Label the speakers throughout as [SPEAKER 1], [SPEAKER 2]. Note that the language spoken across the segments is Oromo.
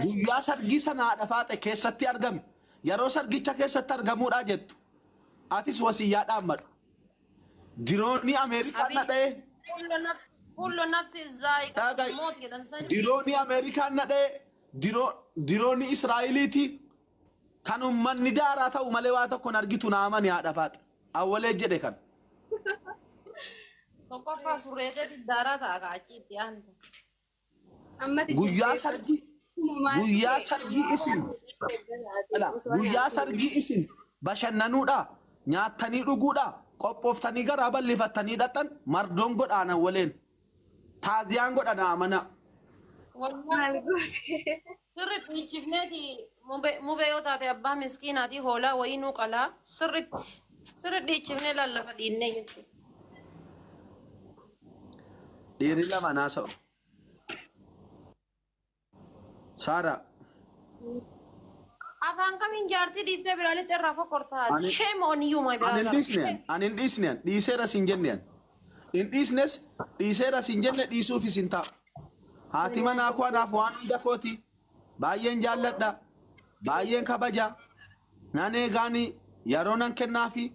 [SPEAKER 1] Guyyaa sargii sana haadha Faaxee keessatti argame. Yeroo sargicha keessatti argamuudha jettu. Atis wasiyyaa dhaammadhu. Diroonni Ameerikaan nadhee.
[SPEAKER 2] Kullu nafsi zaa'iqatul maut jedhan san.
[SPEAKER 1] Diroonni Ameerikaan nadhee. Diroonni Israa'eliiti. Kan uummanni daaraa ta'u malee waa tokkoon argitu naamani haadha Faaxee. Awwalee jedhe kan.
[SPEAKER 2] Tokkoffaa surreeteeti daaraa ta'a kaachiitti aanta.
[SPEAKER 1] Guyyaa sargii isin bashannanuudha nyaatanii dhuguudha qophooftanii garaa balleeffatanii dhaqan mardoon godhaan awwaleen taaziyaan godhana amana.
[SPEAKER 2] Sirriitti dhiichifneeti mubee yoo taate abbaa miskiinaati hoolaa wayinuu qalaa sirriitti dhiichifnee lallafa dhiinnee jechuudha.
[SPEAKER 1] Dhiirri lama naasa'u. Sara.
[SPEAKER 2] Afaan kamiin jaartii dhiiftee biraalitti irraa fokkortaa. Shame on you my brother.
[SPEAKER 1] Anin dhiisneen dhiiseera siin jenneen. In dhiisnes dhiiseera siin jenne dhiisuuf isin ta'a. Haati manaa koo anaaf waan hunda kooti. Baay'een jaalladha. Baay'een kabaja. Nan eegaani yeroo nan kennaafi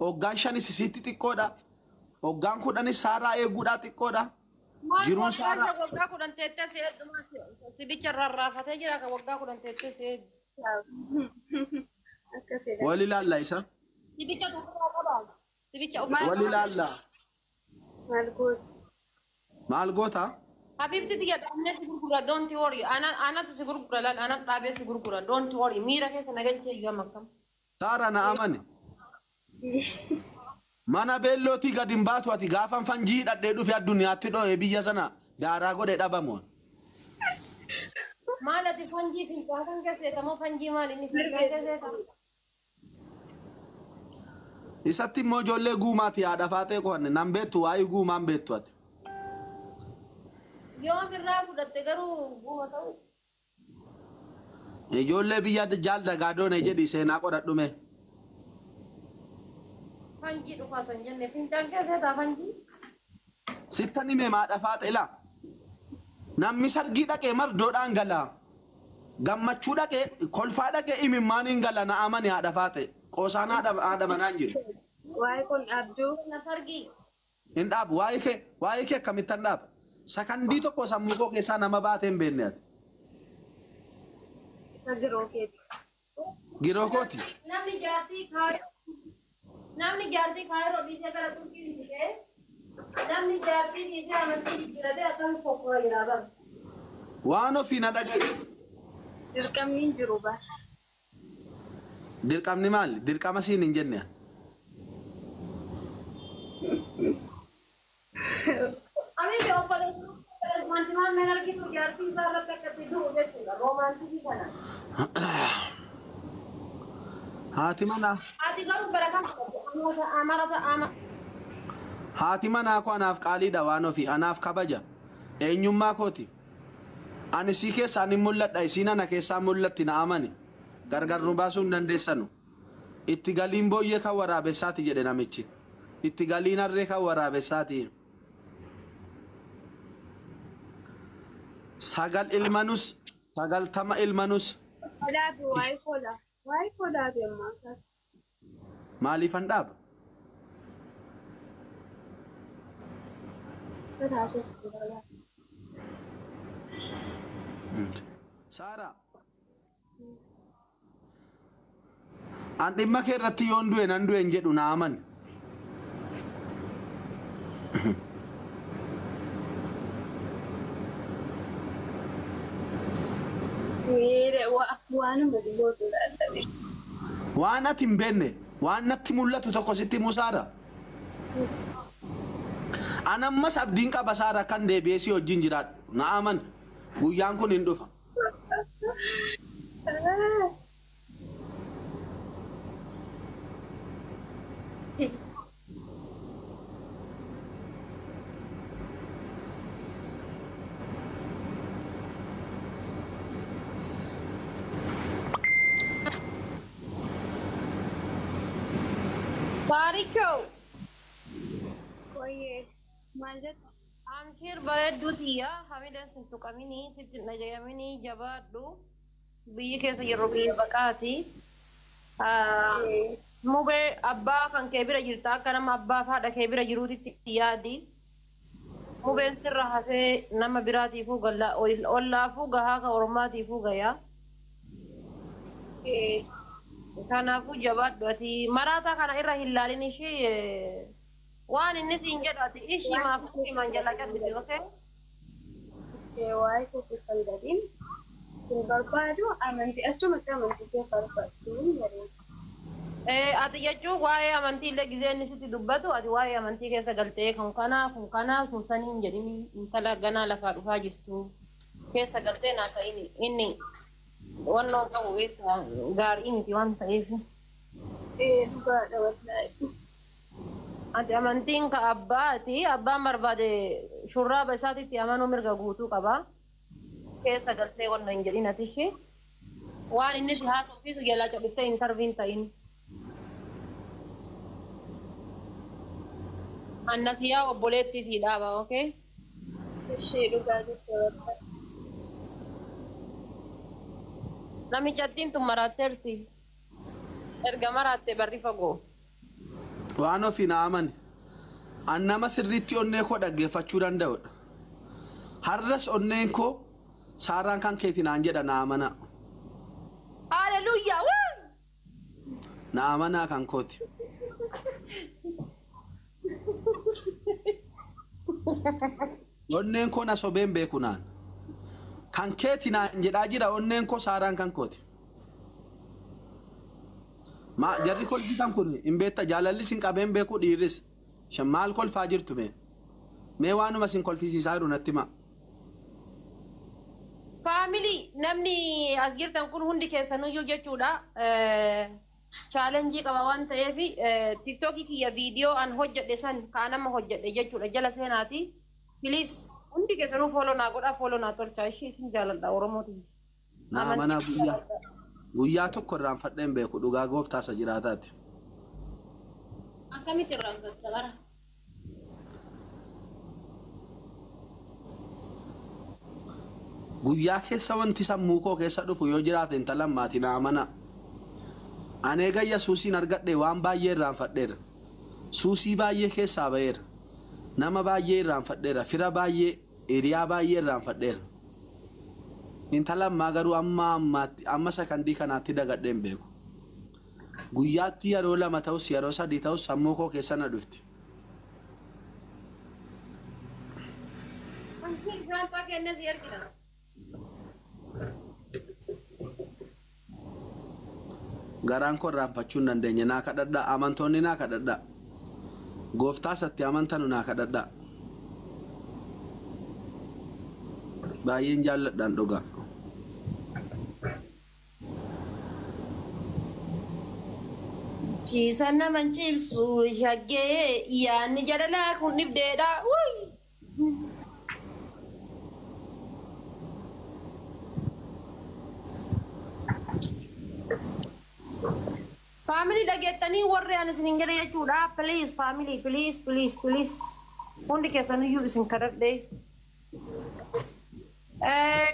[SPEAKER 1] hoggaan shanis isitti xiqqoodha. Hoggaan kudhanis Saaraa eeguudhaa xiqqoodha. Jiruun Saaraa.
[SPEAKER 2] Waggaa kudhan teettee seeduma sibicha rarraafatee jira kan waggaa kudhan teettee seed.
[SPEAKER 1] Wal ilaallaa isa.
[SPEAKER 2] Sibicha dhuunfaa qabaa. Sibicha
[SPEAKER 1] Wal ilaallaa. Maal goota?
[SPEAKER 2] Habibti tiya dhamne si gurgura don't worry. Anatu si gurgura laal anatu dhaabee si gurgura don't worry. Miira keessa nagalchee iyyuu makkam.
[SPEAKER 1] Saaraa na amane. Mana beellootii gadi hin baatu ati gaafan fanjii dhadhee dhufe addunyaatti dho'ee biyya sana daaraa godhe dhabamoon.
[SPEAKER 2] Maal ati fanjii fincaa kan keesseetamoo fanjii maal inni fincaa keesseetamu?
[SPEAKER 1] Isatti immoo ijoollee guumaati haadha Faaxee qo'anne nan beektu waa'ee guumaan beektu ati.
[SPEAKER 2] Yoo birraa fudhatte garuu guuma ta'u.
[SPEAKER 1] Ijoollee biyya jaal dagaadoon jedhi seenaa qodhadhume.
[SPEAKER 2] Fanjii dhufaasan jenne fincaan keesseetaa fanjii.
[SPEAKER 1] Sittan hime haadha Faaxee laa. Namni sargii dhaqee mardoodhaan gala. Gammachuu dhaqee kolfaa dhaqee imimmaaniin gala na amani haadha Faaxee. Qoosaan haadha manaan jiru.
[SPEAKER 3] Waa'ee kun abduu.
[SPEAKER 2] Na sargii.
[SPEAKER 1] Hin dhaabu waa'ee kee akkamittan dhaaba. Sakandii tokko sammuu koo keessaa nama baatee hin beekne ati.
[SPEAKER 3] Isa giroo keeti.
[SPEAKER 1] Giroo kooti.
[SPEAKER 2] Namni jaartii kaayiroo dhiisee gara turkii dhiisee. Namni jaartii dhiisee amantii jijjiiratee akkam fokkora jira bara.
[SPEAKER 1] Waan ofii na dhagaye.
[SPEAKER 3] Dirqamni hin jiru bara.
[SPEAKER 1] Dirqamni maali? Dirqama siin hin jenne.
[SPEAKER 2] Amiin obboleessu romantimaan meen argitu jaartii isaa irratti akkatti du'u jechuudha. Romantikii kana.
[SPEAKER 1] Haati manaa.
[SPEAKER 2] Haati garuu bara kam amarata.
[SPEAKER 1] Haati manaa koo anaaf qaaliidha waan ofii anaaf kabaja. Eenyummaa kooti. Ani sii keessaa ni mul'adha isiin ana keessaa mul'atti na amani. Gargar nu baasuu hin dandeessanu. Itti galiin booyyee kan waraabessaati jedhe namichi. Itti galiin harree kan waraabessaati. Sagal ilmanus, sagaltama ilmanus.
[SPEAKER 3] Dhaabi waa'ee koolaa. Waa'ee koolaa deemaa kan.
[SPEAKER 1] Maaliifan dhaaba? Saaraa. An dhimma kee irratti yoon du'e nan du'e jedhu na amani. Waan ati hin beekne waan natti mul'atu tokko sitti musaara. An ammas abdiin qaba Saaraa kan deebi'ee si wajjin jiraadhu na amani guyyaan kun hin dhufa.
[SPEAKER 2] Bariko.
[SPEAKER 3] Oye, maal jettu?
[SPEAKER 2] An Anshir bareedduuti yaa hamileen sin tuqaminii sitti nagayaminii jabaadhu biyyi keessa yeroo biyya baqaati. Mubee abbaa kan kee bira jirta akka nama abbaa fi haadha kee bira jiruutitti yaadi. Mubeen sirra hafee nama biraatiifuu galla ollaafuu gahaa ka ormaatiifuu gayaa. Kanaafuu jabaadhu ati maraataa kana irra hin laalin ishee waan inni siin jedhu ati ishii maafuu himan jala qabbisi okee.
[SPEAKER 3] Waa'ee kuusan gadiin hin barbaadu amantii achumatti amantii kee barbaaddu.
[SPEAKER 2] Ati jechuun waa'ee amantii illee gizee inni sitti dubbatu ati waa'ee amantii keessa galtee kun kanaa sun sanii hin jedhini intala ganaa lafaa dhufaa jirtu keessa galtee naa ta'ini inni wannoon qabu beektaa gaarii miti waan ta'eef.
[SPEAKER 3] Dhugaadha wallaahi.
[SPEAKER 2] Ati amantiin ka abbaati abbaan barbaade shurraaba isaatitti amanuu mirga guutuu qaba keessa galtee wanno hin jedhin ati ishee waan inni si haasofsiisu jalaa cabbittee intarviin ta'in. Annasiyaa obboleettii sii dhaaba okee.
[SPEAKER 3] Ishee dhugaa jettee
[SPEAKER 2] Namichattiin tun maraatteerti. Erga maraattee barri fagoo.
[SPEAKER 1] Waan ofii na amane. An nama sirriitti onnee koo dhaggeeffachuu danda'udha. Har'as onneen koo saaraan kan keetii naan jedha na amana.
[SPEAKER 2] Hallelujah!
[SPEAKER 1] Na amanaa kan kooti. Onneen koo na sobeen beeku naan. Kan keetii naan jedhaa jira onneen koo saaraan kan kooti. Ma jarri kolfitan kun hin beekta jaalalli sin qabeen beeku dhiirris. Maal kolfaa jirtu mee? Mee waanuma sin kolfisiisaa jiru natti hima.
[SPEAKER 2] Faamilii namni as jirtan kun hundi keessanuyyuu jechuudha. Chaalenjii qaba waan ta'eef tiktookii kiyya viidiyoo an hojjedhe san kaan amma hojjedhe jechuudha jala seenaati. Piliis hundi keessanuu fooloo naa godhaa fooloo naa tolchaa ishee isin jaaladha Oromooti.
[SPEAKER 1] Naa mana guyyaa tokko irraan fadheen beeku dhugaa gooftaa isa jiraataati.
[SPEAKER 2] Akkamitti irraan fadha gara?
[SPEAKER 1] Guyyaa keessa wanti sammuu koo keessa dhufu yoo jiraate intalan maatii naa amana. Anee gayya suusiin argadhe waan baay'ee irraan fadheera. Suusii baay'ee keessaa ba'eera. Nama baay'ee irraan fadheera. Fira baay'ee hiriyaa baay'ee irraan fadheera. Intalan maa garuu amma sakandii kanaatti dagadheen beeku. Guyyaatti yeroo lama ta'us yeroo sadii ta'us sammuu koo keessa na dhufti.
[SPEAKER 2] Antiin giraantaa kennee si ergina.
[SPEAKER 1] Garaan koo irraanfachuu hin dandeenye naa kadhadhaa amantoonni naa kadhadhaa. Gooftaa isatti amantanu naa kadhadhaa. Baay'een jaalladhaan dhugaa.
[SPEAKER 2] Ciisan naman cibsu shaggee yaanni jadalaa kun dhibdeedha. Family dhageettanii warri ani isin jedhe jechuudha. Please family please. Hundi keessaniyyuu isin kadhadhe.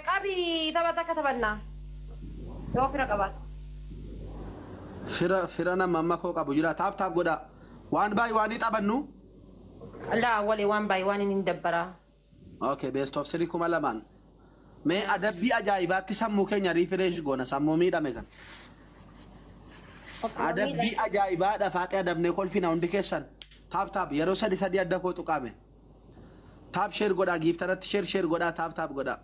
[SPEAKER 2] Qabii taphata akka taphannaa. Yoo fira qabaatti.
[SPEAKER 1] Fira nama amma koo qabu jira taap godha. Waan baay'ee waan taphannu.
[SPEAKER 2] Laa walee waan baay'ee waan inni dabbaraa.
[SPEAKER 1] Okay, best of 3 kuma lamaan. Mee adabbii ajaa'ibaatti sammuu keenya rifireesh goona sammuu miidhame kan. Adabbii ajaa'ibaadha faaqee adabnee kolfina hundi keessan. Taap yeroo sadi adda koo tuqame. Taap sheer godhaa giiftaratti sheer godhaa taap godhaa.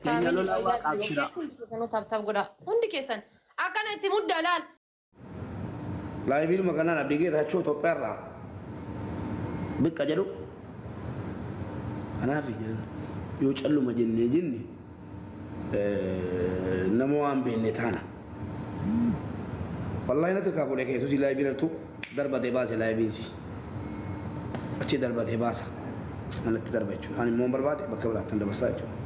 [SPEAKER 1] Keenya lolaa waaqaaf shira.
[SPEAKER 2] Taap godhaa hundi keessan. Akkana itti muddaa laal.
[SPEAKER 1] Laayibiin magaalaan abdii geetachuu Itoophiyaarraa biqqa jedhu. Kanaaf yoo calluma jennee jenni nama waan beekne taana. Wallahi natti kaa fuudhee keessusi laayibiin artu darbatee baase laayibiinsi. Achi darbatee baasa. Kanatti darba jechuudha. Ani immoo barbaade bakka biraatti dabarsaa jechuudha.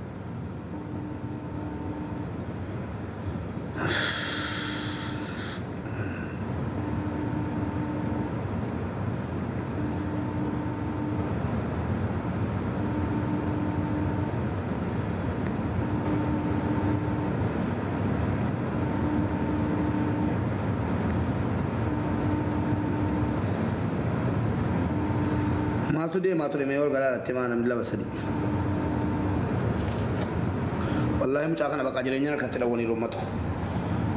[SPEAKER 1] maaltu deemaa ture mee ol galaanatti maa namni lama sadii wallaahi mucaa kana bakka jireenya harkatti dhawwanii rummatu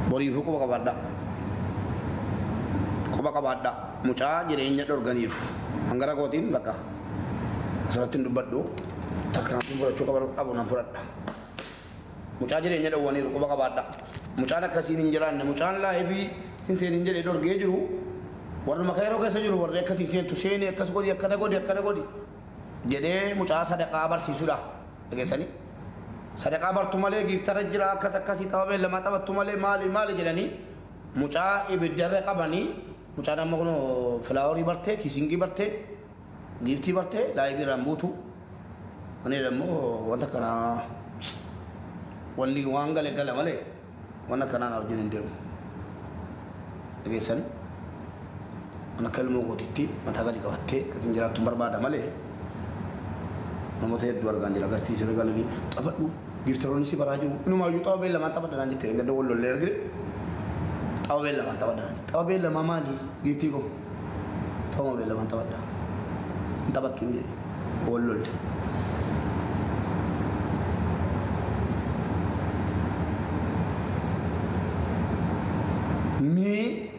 [SPEAKER 1] boriifuu quba qabaadha mucaa jireenya dhorganiiru hangara kootiin bakka asirratti hin dubbadhu tarkaanfii fudhachuu qabu nan fudhadha mucaa jireenya dhawwaniiru quba qabaadha mucaan akkasiin hin jiraanne mucaan laayibii hin seenin jedhee dhorgee jiru warruma kayroo keessa jiru warri akkasii seentu seeni akkas godhi akkana godhi jedhee mucaa sadaqaa barsiisudha dhageessanii sadaqaa bartu malee giiftara jira akkasii tapha beellamaa taphattu malee maali jedhanii mucaa ibiddarra qabanii mucaan amma kun filaaworii bartee kiisingii bartee giiftii bartee laayibii irraan buutu ani immoo wanta kana wanni waan gala malee wanta kanaan wajjin hin deemu dhageessanii ana kalmoo gootitti mataa gadi qabattee katiin jiraattu barbaada malee namoota hedduu argaan jira agarsiisuu galanii taphadhu giftaroonni si baraa jiru inumaayyuu xawa beellamaan taphadhanaan jettee gadda wallollee argire xawa beellamaan taphadhanaan jette xawa beellamaa maali giftii koo xawa beellamaan taphadha hin taphattu hin jedhe wallolle mee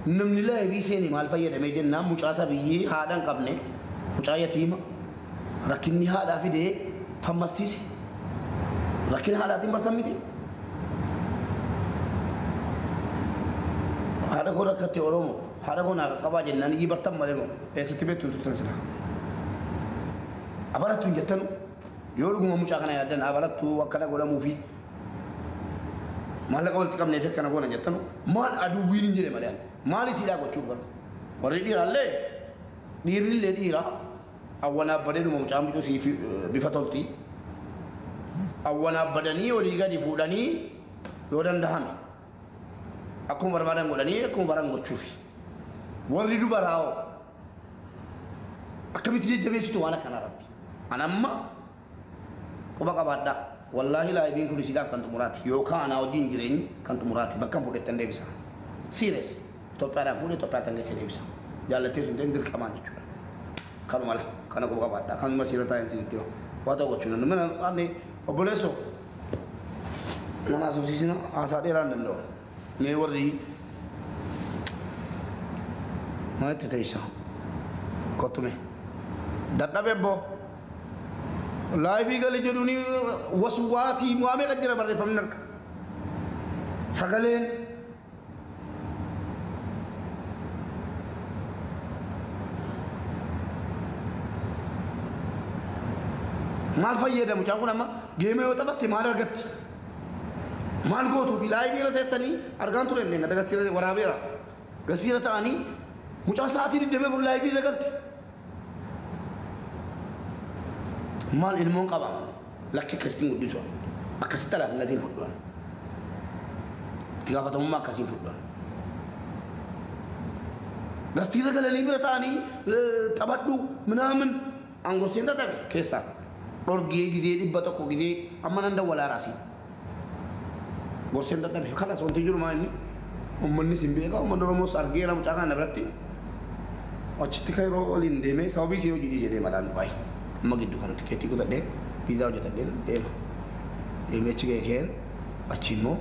[SPEAKER 1] namni laayibii seeni maal fayyadamee jennaan mucaa sabiyyee haadhaan qabne mucaa yatiima rakkinni haadhaa fidee fammassiise rakkina haadhaatiin bartan miti haadha koo rakkatte oromoo haadha koo naa qaqqabaa jennaan iyyii bartan malee moo eessatti beektu hin turtan sila abalattu hin jettanu yoo dhuguma mucaa kana yaaddan abalattu akkana godhamuu fi maallaqa walitti qabneef akkana goona jettanu maal aduwwiin hin jedhe malee maali siidhaa gochuuf galu warri dhiiraallee dhiirrillee dhiira awwanaaf badeeduma mucaa mucuu sii bifa tolti awwanaaf badanii olii gadi fuudhanii yoo dandahame akkuma barbaadan godhanii akkuma baran gochuufi warri dubaraa'oo akkamitti jajjabeessitu waan akkana irratti anamma quba qabaadhaa wallaahi laayibiin kun isiidhaaf kan xumuraati yookaan anaa wajjin jireenyi kan xumuraati bakka fudhetan deebisa siires Itoophiyaadhaan fuudhee Itoophiyaatti geessee deebisa jaallatee sun ta'in dirqamaan jechuudha kanumala kana quba qabaadhaa kanuma siira taa'een sinitti waa ta'u gochuun mana ani obboleessoo nama asosiisina haasaa dheeraa hin danda'u mee warri maalitti ta'isa kottume dadhabe boo laayibii galee jedhuuni waswaasii waamee kan jira barreeffamni harka sagaleen maal fayyada mucaan kun amma geemee yoo taphatte maal argatti maal gootuu fi laayibii irra teessanii argaan ture inni gada gastiira waraabeera gastiira ta'anii mucaan sa'aatii 24 laayibii irra galte maal ilmoon qaba lakki akkasitti guddisuu akkasitti alaafinnatiin fudhuan itti gaafatamummaa akkasiin fudhuan gastiira galanii bira ta'anii taphadhu minaamin angorsiin dadhabe keessaa dhorgee gizee 100 gizee amma nan dawwalaa raasii gorseen dadhabe kanas wanti jiru maa inni ummanni sin beekaa ummanni oromoos argeera mucaa kana biratti achitti kayroo waliin deemee sababii isii hojii dhiisee deemadhaan baay'ee amma giddu kanatti keetii kutadhee viizaa hojjetadheen deema deemee achi ga'e keen achi immoo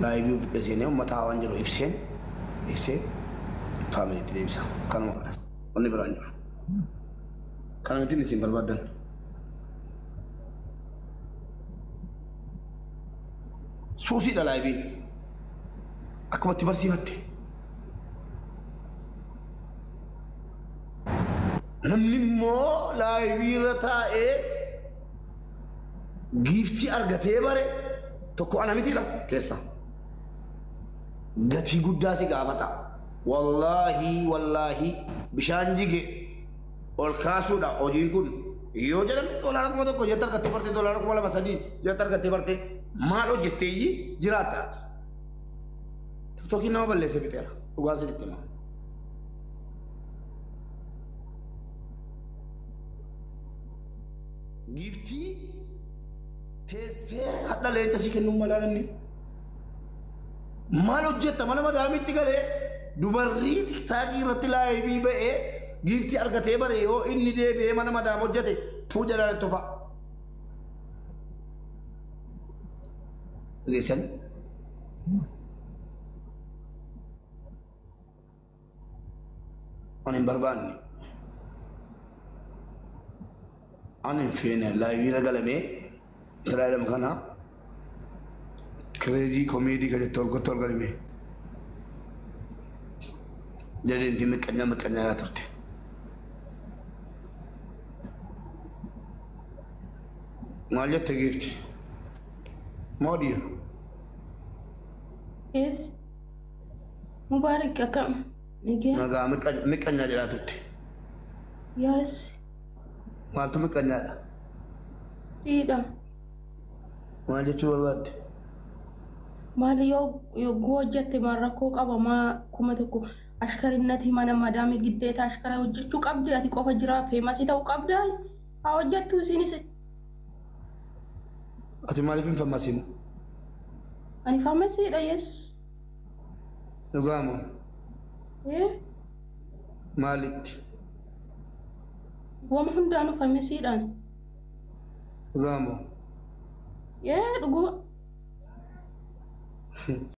[SPEAKER 1] laayibii fudhee seenee uummataa waan jiru ibseen eessee faamiliitti deebisa kanuma kanas wanni biraan jira kana miti isin barbaadan suusiidha laayibiin akkumatti barsiifatte namni immoo laayibii irra taa'ee giiftii argatee bare tokko ana mitiidha keessa gatii guddaa si gaafata wallaahi bishaan jige ol kaasuudha hojiin kun yoo jedhame doolaara 1,000 jette argattee barte doolaara 2,300 jette argattee barte maal hojjetteeyyi jiraattaati tiktookiin nama balleessee fixeera dhugaan sinitti himaa giiftii teessee hadha leenca si kennuu malaa namni maal hojjetta mana madaamitti galee dubarrii tiktaakii irratti laayibii ba'ee giiftii argatee bare yoo inni deebi'ee mana madaam hojjete fuuja dhala tufa. Geessan. Ani hin barbaanne. Ani hin feene laayiviina galamee talaayilama kana kireedii komeedii kan jettu olgotti ol galimee. Jedheentii miqqanyaa turte. Maal jette giifti? Moo dhiira?
[SPEAKER 4] Yes. Mubarak akkam?
[SPEAKER 1] Nagaa miqqanyaa jedhaa turte.
[SPEAKER 4] Yes.
[SPEAKER 1] Maaltu miqqanyaadha?
[SPEAKER 4] Tiidha.
[SPEAKER 1] Maal jechuu barbaadde?
[SPEAKER 4] Maali yoo hojjette maal rakkoo qaba maa kuma tokko ashkarinnati mana madaami giddeeta ashkara hojjechuu qabdi ati qofa jira feemasii ta'uu qabda haa hojjettu isinis.
[SPEAKER 1] Ati maaliif hin fammasiin?
[SPEAKER 4] Ani faamasiidha yes.
[SPEAKER 1] Dhugaamoo? Maalitti?
[SPEAKER 4] Wama hundaanuu faamasiidhaan.
[SPEAKER 1] Dhugaamoo?
[SPEAKER 4] Dhuguma.